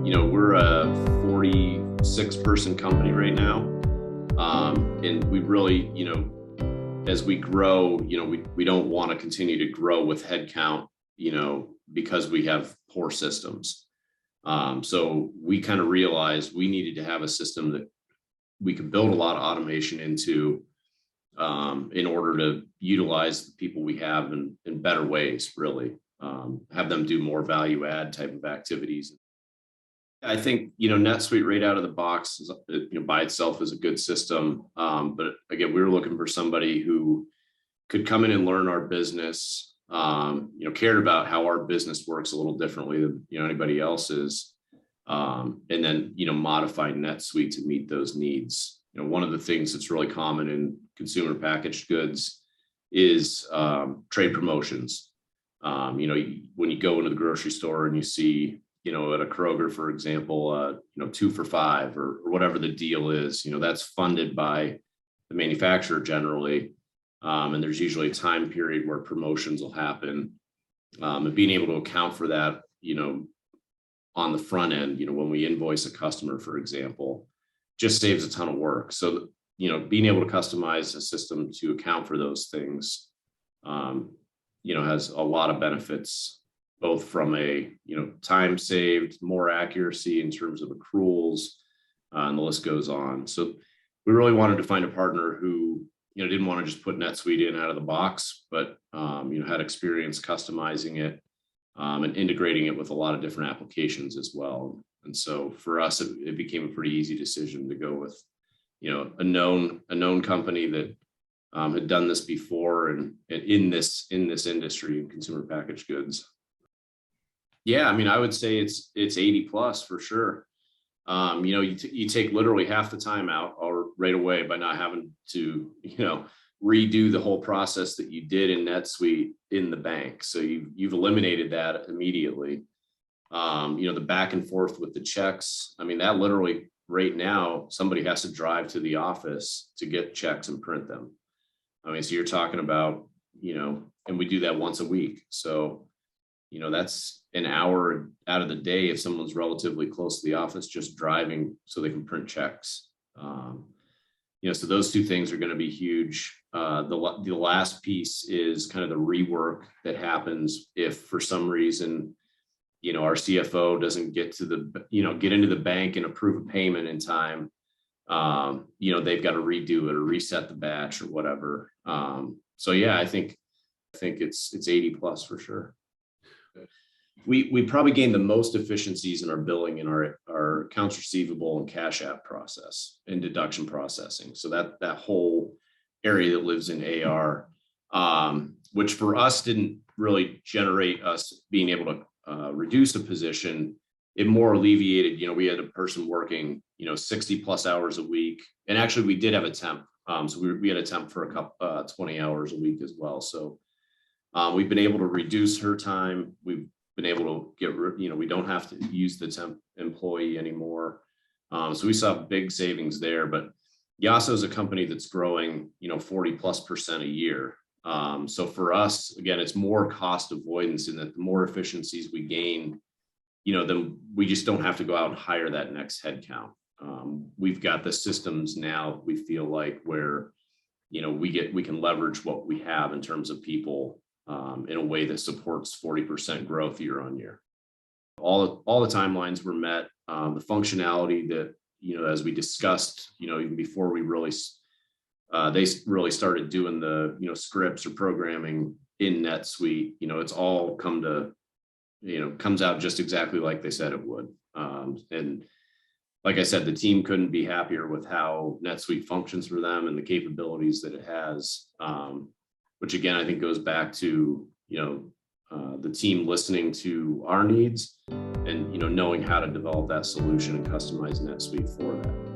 We're a 46-person company right now. And we really, as we grow, we don't want to continue to grow with headcount, because we have poor systems. So we kind of realized we needed to have a system that we could build a lot of automation into in order to utilize the people we have in better ways, really. Have them do more value add type of activities. I think, NetSuite right out of the box is, by itself is a good system. But again, we were looking for somebody who could come in and learn our business, cared about how our business works a little differently than, anybody else's. And then, modify NetSuite to meet those needs. One of the things that's really common in consumer packaged goods is trade promotions. When you go into the grocery store and you see, at a Kroger, for example, 2 for $5 or whatever the deal is, that's funded by the manufacturer generally. And there's usually a time period where promotions will happen. And being able to account for that, on the front end, when we invoice a customer, for example, just saves a ton of work. So, being able to customize a system to account for those things, has a lot of benefits, both from a, time saved, more accuracy in terms of accruals, and the list goes on. So we really wanted to find a partner who, didn't want to just put NetSuite in out of the box, but, had experience customizing it and integrating it with a lot of different applications as well. And so for us, it became a pretty easy decision to go with, a known company that had done this before and in this industry in consumer packaged goods. Yeah, I would say it's 80 plus for sure. You take literally half the time out or right away by not having to, redo the whole process that you did in NetSuite in the bank. So you've eliminated that immediately. The back and forth with the checks. That literally right now, somebody has to drive to the office to get checks and print them. So you're talking about, and we do that once a week. So, that's an hour out of the day if someone's relatively close to the office, just driving so they can print checks. So those two things are going to be huge. The last piece is kind of the rework that happens if for some reason, our CFO doesn't get to get into the bank and approve a payment in time. They've got to redo it or reset the batch or whatever. So yeah, I think it's 80 plus for sure. We probably gained the most efficiencies in our billing in our accounts receivable and cash app process and deduction processing. So that whole area that lives in AR, which for us didn't really generate us being able to reduce a position. It more alleviated, we had a person working, 60 plus hours a week. And actually we did have a temp. So we had a temp for a couple 20 hours a week as well. So we've been able to reduce her time. We've been able to get, we don't have to use the temp employee anymore. So we saw big savings there, but Yasso is a company that's growing, 40+% a year. So for us, again, it's more cost avoidance in that the more efficiencies we gain, then we just don't have to go out and hire that next headcount. We've got the systems now, we feel like where, we can leverage what we have in terms of people in a way that supports 40% growth year on year. All the timelines were met. The functionality that, as we discussed, even before we really, they really started doing the, scripts or programming in NetSuite, it's all comes out just exactly like they said it would. And like I said, the team couldn't be happier with how NetSuite functions for them and the capabilities that it has, which again, I think goes back to, the team listening to our needs and, knowing how to develop that solution and customize NetSuite for that.